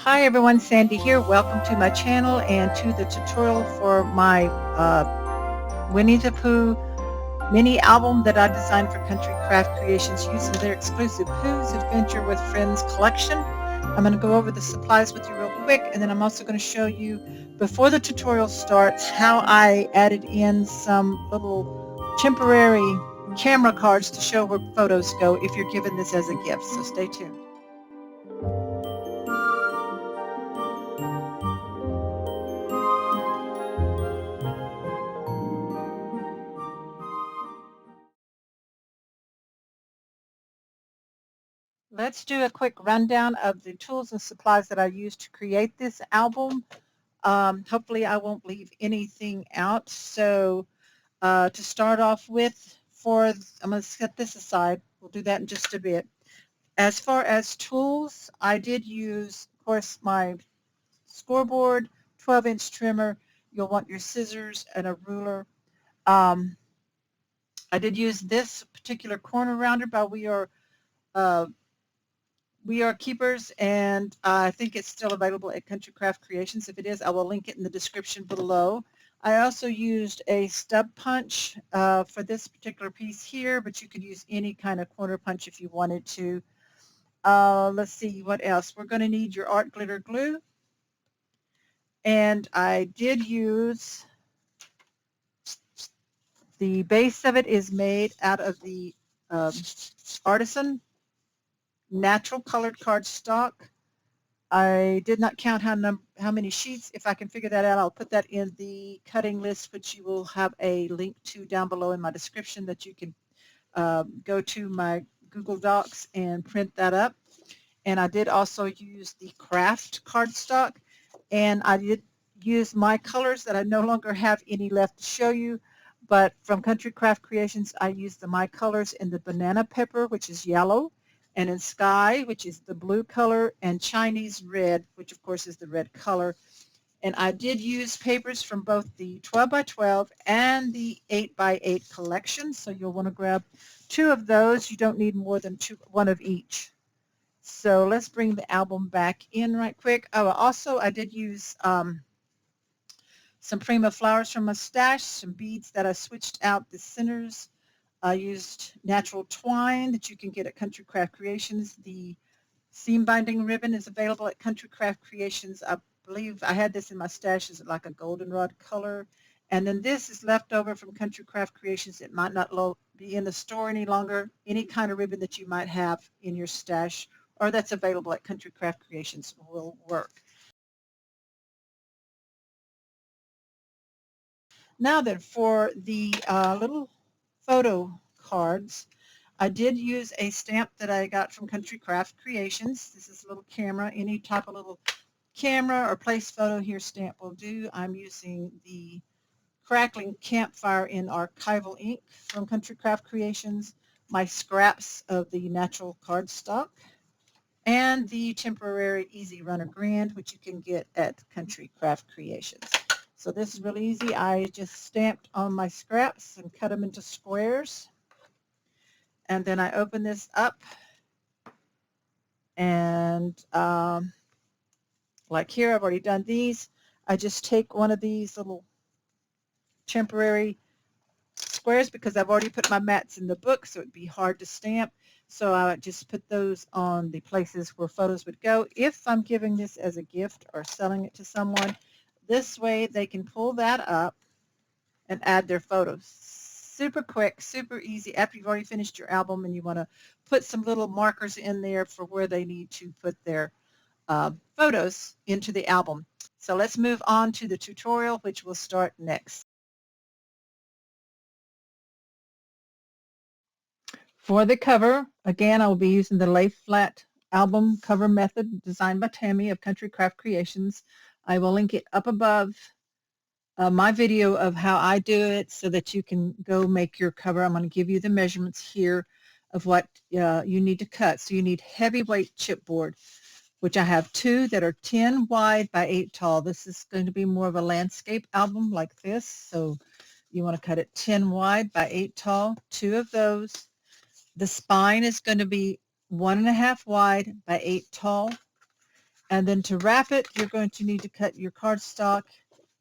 Hi everyone, Sandy here. Welcome to my channel and to the tutorial for my Winnie the Pooh mini album that I designed for Country Craft Creations using their exclusive Pooh's Adventure with Friends collection. I'm going to go over the supplies with you real quick, and then I'm also going to show you, before the tutorial starts, how I added in some little temporary camera cards to show where photos go if you're given this as a gift. So stay tuned. Let's do a quick rundown of the tools and supplies that I used to create this album. Hopefully I won't leave anything out. So to start off with, I'm going to set this aside. We'll do that in just a bit. As far as tools, I did use, of course, my scoreboard, 12-inch trimmer. You'll want your scissors and a ruler. I did use this particular corner rounder by We Are Keepers, and I think it's still available at Country Craft Creations. If it is, I will link it in the description below. I also used a stub punch for this particular piece here, but you could use any kind of corner punch if you wanted to. Let's see, what else? We're going to need your art glitter glue. And I did use, the base of it is made out of the Artisan natural colored cardstock. I did not count how many sheets. If I can figure that out, I'll put that in the cutting list, which you will have a link to down below in my description, that you can go to my Google Docs and print that up. And I did also use the craft cardstock, and I did use my colors that I no longer have any left to show you, but from Country Craft Creations I used the my colors in the banana pepper, which is yellow, and in Sky, which is the blue color, and Chinese Red, which of course is the red color. And I did use papers from both the 12 by 12 and the 8 by 8 collection, so you'll want to grab 2 of those. You don't need more than one of each. So let's bring the album back in right quick. Oh, also I did use some Prima flowers from my stash, some beads that I switched out the centers. I used natural twine that you can get at Country Craft Creations. The seam binding ribbon is available at Country Craft Creations. I believe I had this in my stash as like a goldenrod color. And then this is left over from Country Craft Creations. It might not be in the store any longer. Any kind of ribbon that you might have in your stash or that's available at Country Craft Creations will work. Now then, for the little photo cards, I did use a stamp that I got from Country Craft Creations. This is a little camera. Any type of little camera or place photo here stamp will do. I'm using the Crackling Campfire in archival ink from Country Craft Creations, my scraps of the natural cardstock, and the temporary Easy Runner Grand, which you can get at Country Craft Creations. So this is really easy. I just stamped on my scraps and cut them into squares. And then I open this up, and like here, I've already done these. I just take one of these little temporary squares because I've already put my mats in the book, so it'd be hard to stamp. So I just put those on the places where photos would go. If I'm giving this as a gift or selling it to someone, this way they can pull that up and add their photos. Super quick, super easy after you've already finished your album and you want to put some little markers in there for where they need to put their photos into the album. So let's move on to the tutorial, which will start next. For the cover, again, I will be using the LAYFLAT album cover method designed by Tammy of Country Craft Creations. I will link it up above my video of how I do it so that you can go make your cover. I'm going to give you the measurements here of what you need to cut. So you need heavyweight chipboard, which I have 2 that are 10 wide by 8 tall. This is going to be more of a landscape album like this. So you want to cut it 10 wide by 8 tall, 2 of those. The spine is going to be 1.5 wide by 8 tall. And then to wrap it, you're going to need to cut your cardstock.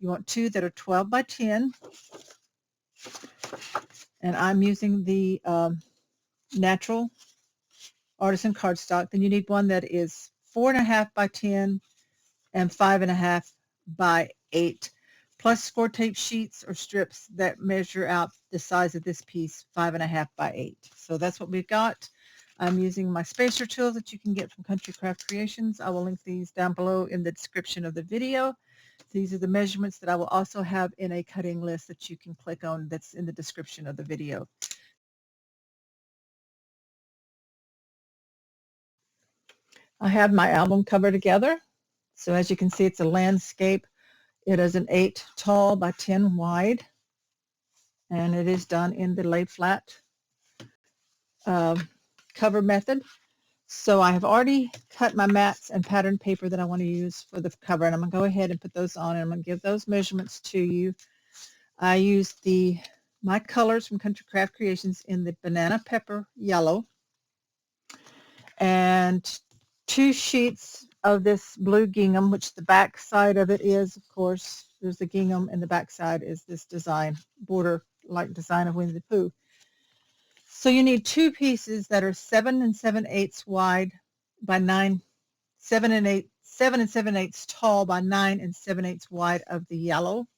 You want two that are 12 by 10. And I'm using the natural artisan cardstock. Then you need one that is 4.5 by 10 and 5.5 by 8, plus score tape sheets or strips that measure out the size of this piece, 5.5 by 8. So that's what we've got. I'm using my spacer tools that you can get from Country Craft Creations. I will link these down below in the description of the video. These are the measurements that I will also have in a cutting list that you can click on that's in the description of the video. I have my album cover together. So as you can see, it's a landscape. It is an 8 tall by 10 wide, and it is done in the LAYFLAT cover method. So I have already cut my mats and pattern paper that I want to use for the cover, and I'm going to go ahead and put those on, and I'm going to give those measurements to you. I used my colors from Country Craft Creations in the banana pepper yellow, and 2 sheets of this blue gingham, which the back side of it is, of course, there's the gingham, and the back side is this design, border-like design of Winnie the Pooh. So you need 2 pieces that are 7 7/8 wide by 7 and 7/8 tall by 9 7/8 wide of the yellow.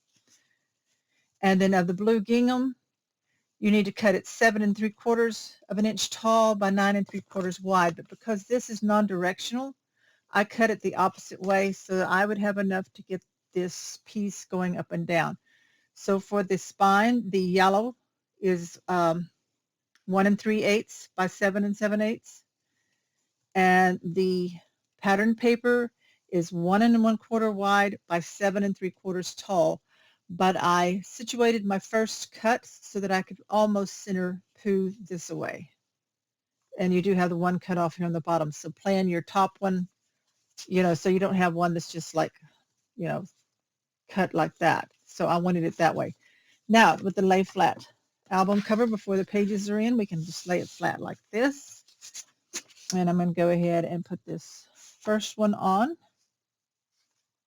And then of the blue gingham, you need to cut it 7 3/4 of an inch tall by 9 3/4 wide. But because this is non-directional, I cut it the opposite way so that I would have enough to get this piece going up and down. So for the spine, the yellow is 1 3/8 by 7 7/8, and the pattern paper is 1 1/4 wide by 7 3/4 tall. But I situated my first cut so that I could almost center Pooh this away. And you do have the one cut off here on the bottom. So plan your top one, so you don't have one that's just like, cut like that. So I wanted it that way. Now with the lay flat album cover, before the pages are in, we can just lay it flat like this. And I'm going to go ahead and put this first one on.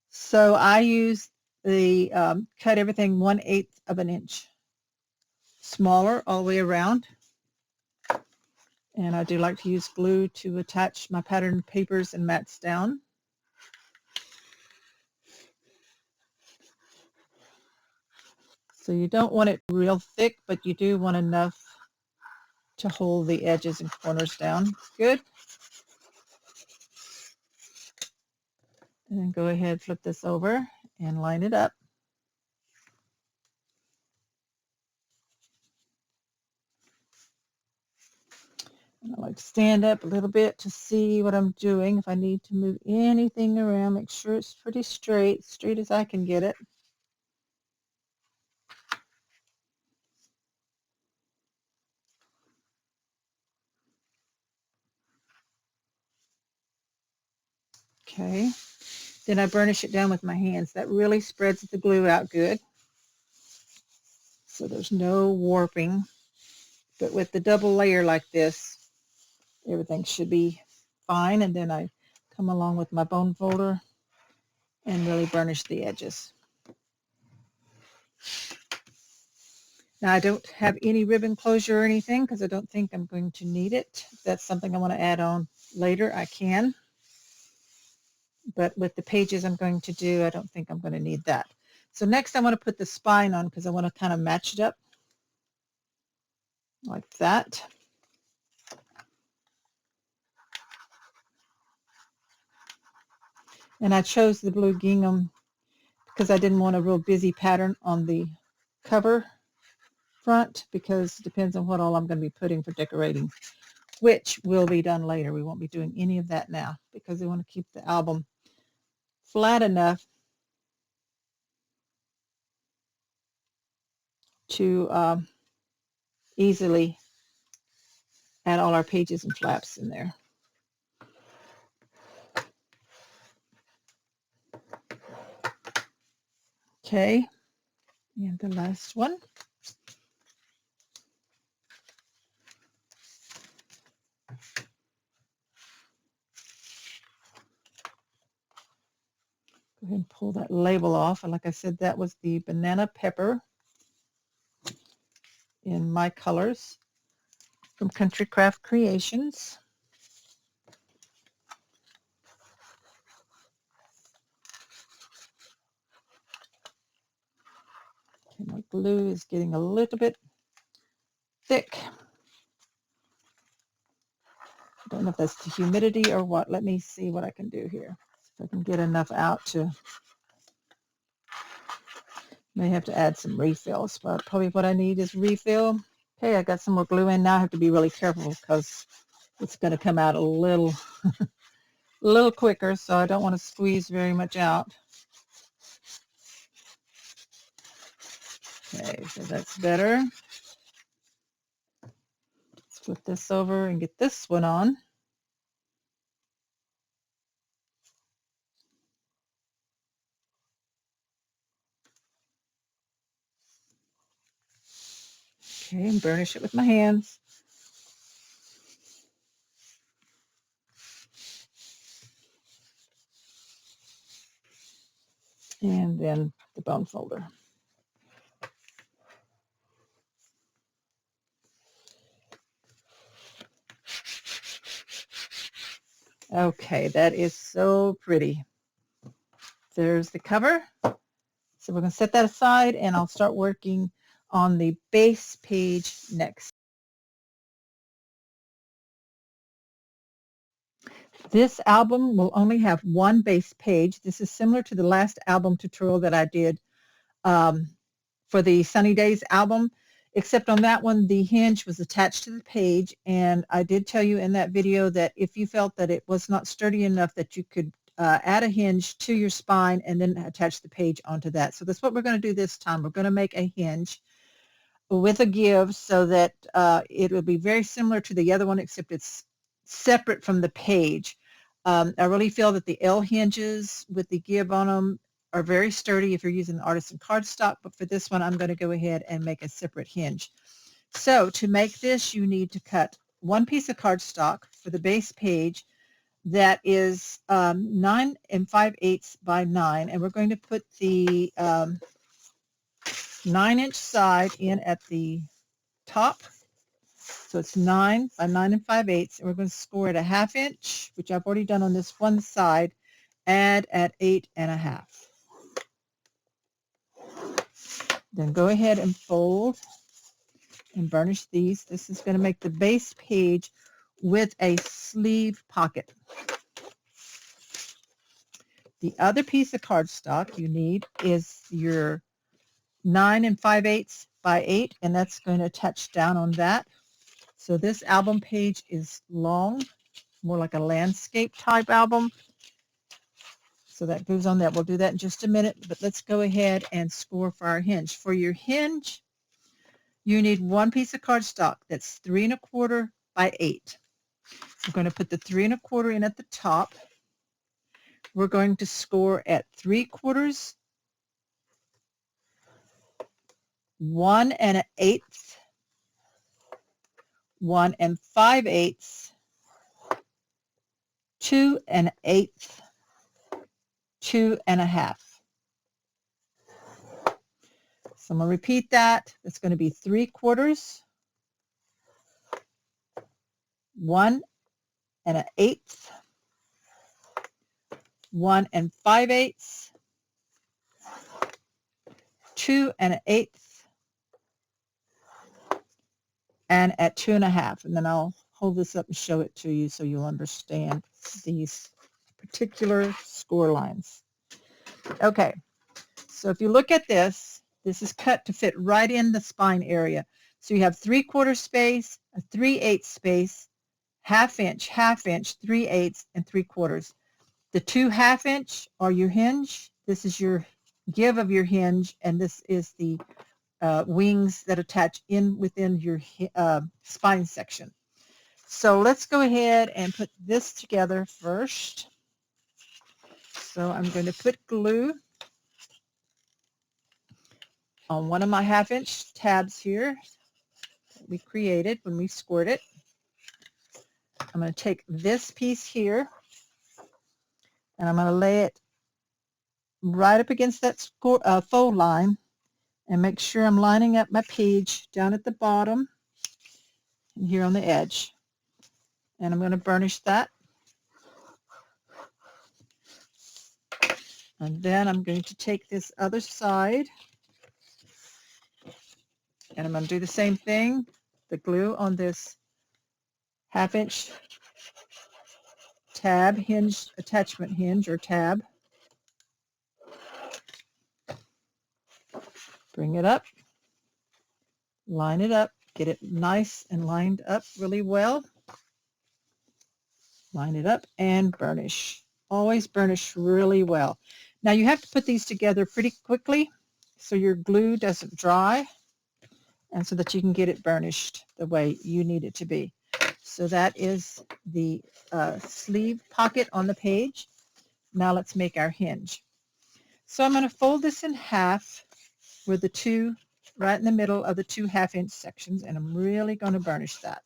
So I use the cut everything 1/8 of an inch smaller all the way around. And I do like to use glue to attach my pattern papers and mats down. So you don't want it real thick, but you do want enough to hold the edges and corners down. Good. And then go ahead, flip this over and line it up. And I like to stand up a little bit to see what I'm doing. If I need to move anything around, make sure it's pretty straight as I can get it. Okay. Then I burnish it down with my hands. That really spreads the glue out good, so there's no warping. But with the double layer like this, everything should be fine. And then I come along with my bone folder and really burnish the edges. Now I don't have any ribbon closure or anything because I don't think I'm going to need it. If that's something I want to add on later, I can. But with the pages I'm going to do, I don't think I'm going to need that. So next I want to put the spine on because I want to kind of match it up like that. And I chose the blue gingham because I didn't want a real busy pattern on the cover front, because it depends on what all I'm going to be putting for decorating, which will be done later. We won't be doing any of that now because we want to keep the album flat enough to easily add all our pages and flaps in there. Okay, and the last one. ahead and pull that label off. And like I said, that was the banana pepper in my colors from Country Craft Creations. Okay, my glue is getting a little bit thick. I don't know if that's the humidity or what. Let me see what I can do here. If I can get enough out to, may have to add some refills, but probably what I need is refill. Okay, I got some more glue in now. I have to be really careful because it's going to come out a little quicker, so I don't want to squeeze very much out. Okay, so that's better. Let's flip this over and get this one on. Okay, and burnish it with my hands. And then the bone folder. Okay, that is so pretty. There's the cover. So we're going to set that aside, and I'll start working on the base page next. This album will only have one base page. This is similar to the last album tutorial that I did for the Sunny Days album, except on that one, the hinge was attached to the page, and I did tell you in that video that if you felt that it was not sturdy enough that you could add a hinge to your spine and then attach the page onto that. So that's what we're going to do this time. We're going to make a hinge with a give so that it will be very similar to the other one, except it's separate from the page. I really feel that the L hinges with the give on them are very sturdy if you're using artisan cardstock, but for this one I'm going to go ahead and make a separate hinge. So to make this, you need to cut one piece of cardstock for the base page that is 9 5/8 by 9, and we're going to put the 9-inch side in at the top. So it's 9 by 9 5/8, and we're going to score at a 1/2 inch, which I've already done on this one side, and at 8 1/2. Then go ahead and fold and burnish these. This is going to make the base page with a sleeve pocket. The other piece of cardstock you need is your 9 5/8 by 8, and that's going to attach down on that. So this album page is long, more like a landscape type album. So that goes on that. We'll do that in just a minute, but let's go ahead and score for our hinge. For your hinge, you need one piece of cardstock that's 3 1/4 by 8. We're going to put the 3 1/4 in at the top. We're going to score at 3/4, 1 1/8, 1 5/8, 2 1/8, 2 1/2. So I'm going to repeat that. It's going to be 3/4, 1 1/8, 1 5/8, 2 1/8, and at 2 1/2. And then I'll hold this up and show it to you so you'll understand these particular score lines. Okay, so if you look at this, this is cut to fit right in the spine area. So you have 3/4 space, a 3/8 space, 1/2 inch, 1/2 inch, 3/8, and 3/4. The 2 1/2 inch are your hinge. This is your give of your hinge, and this is the wings that attach in within your spine section. So let's go ahead and put this together first. So I'm going to put glue on one of my 1/2 inch tabs here that we created when we scored it. I'm going to take this piece here and I'm going to lay it right up against that fold line, and make sure I'm lining up my page down at the bottom and here on the edge. And I'm going to burnish that. And then I'm going to take this other side, and I'm going to do the same thing. The glue on this 1/2 inch tab hinge, attachment hinge or tab. Bring it up, line it up, get it nice and lined up really well. Line it up and burnish. Always burnish really well. Now you have to put these together pretty quickly so your glue doesn't dry and so that you can get it burnished the way you need it to be. So that is the sleeve pocket on the page. Now let's make our hinge. So I'm going to fold this in half with the two right in the middle of the 2 1/2 inch sections, and I'm really going to burnish that.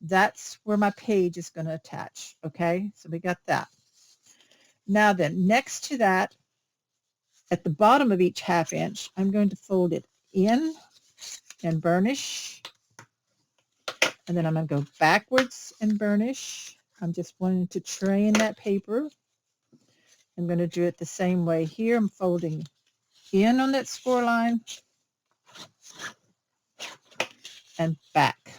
That's where my page is going to attach. Okay, so we got that. Now then, next to that, at the bottom of each 1/2 inch, I'm going to fold it in and burnish. And then I'm going to go backwards and burnish. I'm just wanting to train that paper. I'm going to do it the same way here. I'm folding in on that score line and back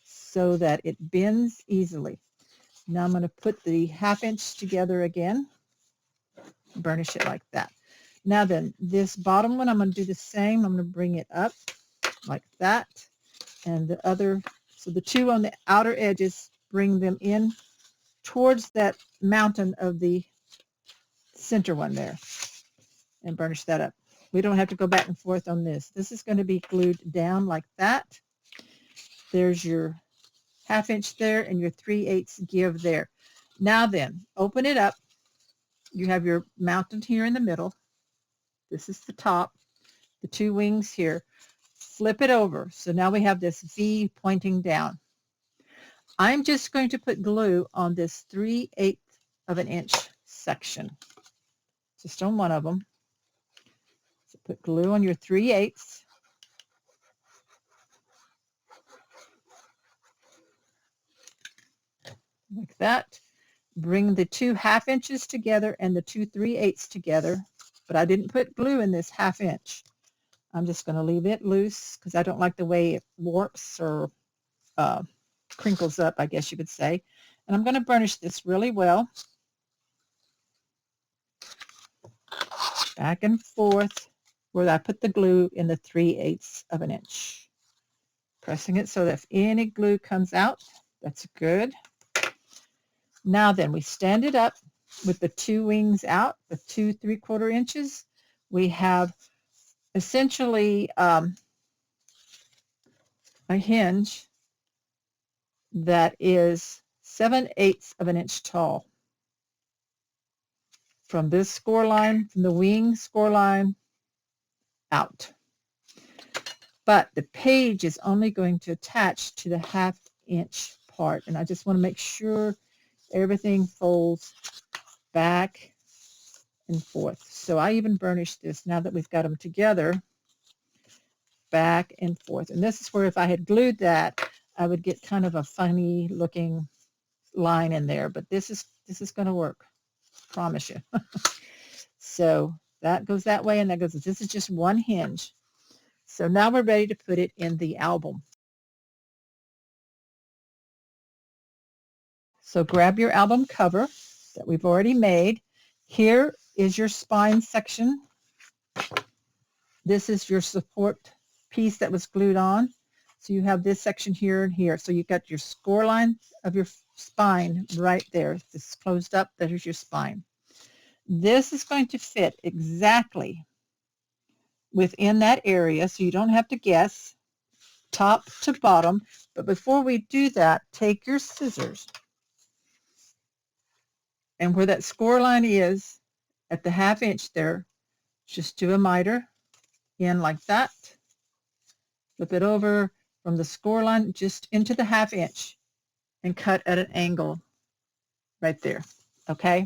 so that it bends easily. Now I'm going to put the 1/2 inch together again, burnish it like that. Now then, this bottom one, I'm going to do the same. I'm going to bring it up like that. And the other, so the two on the outer edges, bring them in towards that mountain of the center one there and burnish that up. We don't have to go back and forth on this. This is going to be glued down like that. There's your 1/2 inch there and your 3/8 give there. Now then, open it up. You have your mountain here in the middle. This is the top, the two wings here. Flip it over. So now we have this V pointing down. I'm just going to put glue on this 3/8 of an inch section, just on one of them. So put glue on your 3/8. Like that. Bring the 2 1/2 inches together and the 2 3/8 together, but I didn't put glue in this 1/2 inch. I'm just going to leave it loose because I don't like the way it warps or crinkles up, I guess you would say. And I'm going to burnish this really well. Back and forth where I put the glue in the 3/8 of an inch. Pressing it so that if any glue comes out, that's good. Now then, we stand it up with the two wings out, the 2 3/4 inches. We have essentially a hinge that is 7/8 of an inch tall. From this score line, from the wing score line out. But the page is only going to attach to the 1/2 inch part. And I just want to make sure everything folds back and forth. So I even burnished this now that we've got them together, back and forth. And this is where if I had glued that, I would get kind of a funny looking line in there. But this is going to work. Promise you. So that goes that way and that goes. This is just one hinge. So now we're ready to put it in the album. So grab your album cover that we've already made. Here is your spine section. This is your support piece that was glued on. So you have this section here and here. So you've got your score line of your spine right there. This is closed up. That is your spine. This is going to fit exactly within that area, so you don't have to guess top to bottom. But before we do that, take your scissors, and where that score line is at the 1/2 inch there, just do a miter in like that. Flip it over from the score line just into the 1/2 inch and cut at an angle right there. Okay,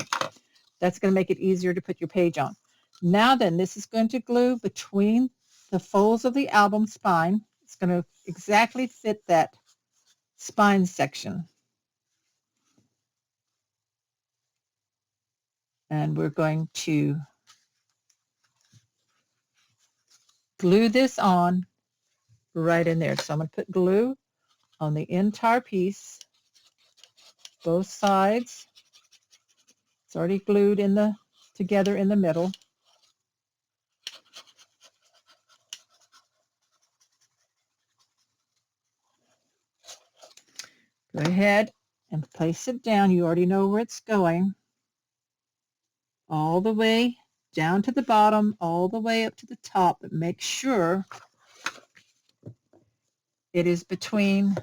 that's going to make it easier to put your page on. Now then, this is going to glue between the folds of the album spine. It's going to exactly fit that spine section. And we're going to glue this on right in there. So I'm going to put glue on the entire piece, both sides. It's already glued together in the middle. Go ahead and place it down. You already know where it's going. All the way down to the bottom, all the way up to the top, but make sure it is between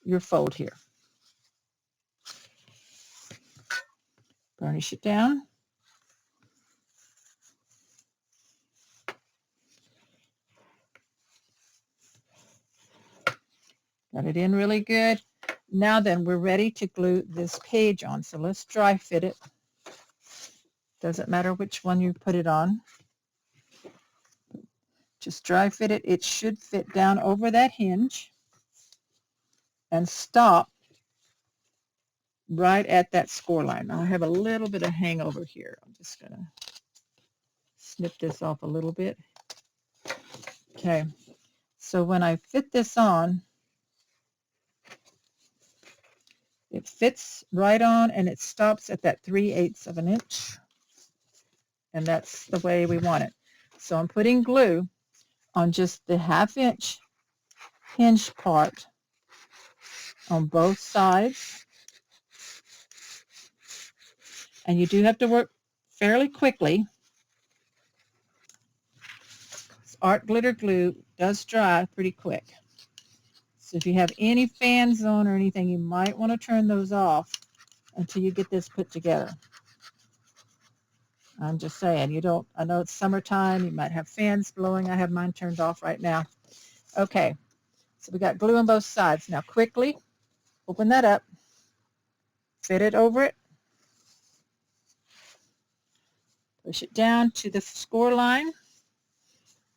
your fold here. Burnish it down. Got it in really good. Now then, we're ready to glue this page on. So let's dry fit it. Doesn't matter which one you put it on. Just dry fit it. It should fit down over that hinge and stop right at that score line. Now I have a little bit of hangover here. I'm just going to snip this off a little bit. Okay, so when I fit this on, it fits right on and it stops at that 3/8 of an inch. And that's the way we want it. So I'm putting glue on just the 1/2 inch hinge part on both sides. And you do have to work fairly quickly. Art glitter glue does dry pretty quick. So if you have any fans on or anything, you might want to turn those off until you get this put together. I'm just saying, I know it's summertime, you might have fans blowing. I have mine turned off right now. Okay, so we got glue on both sides. Now quickly open that up, fit it over it, push it down to the score line,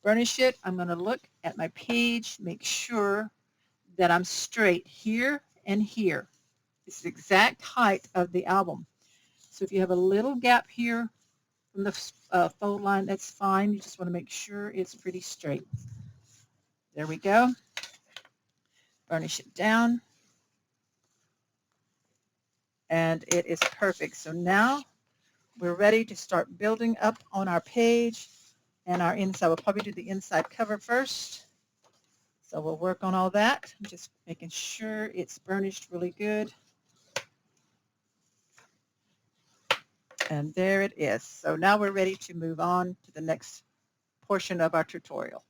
burnish it. I'm going to look at my page, make sure that I'm straight here and here. It's the exact height of the album. So if you have a little gap here from the fold line, that's fine. You just want to make sure it's pretty straight. There we go. Burnish it down. And it is perfect. So now we're ready to start building up on our page and our inside. We'll probably do the inside cover first. So we'll work on all that. I'm just making sure it's burnished really good. And there it is. So now we're ready to move on to the next portion of our tutorial.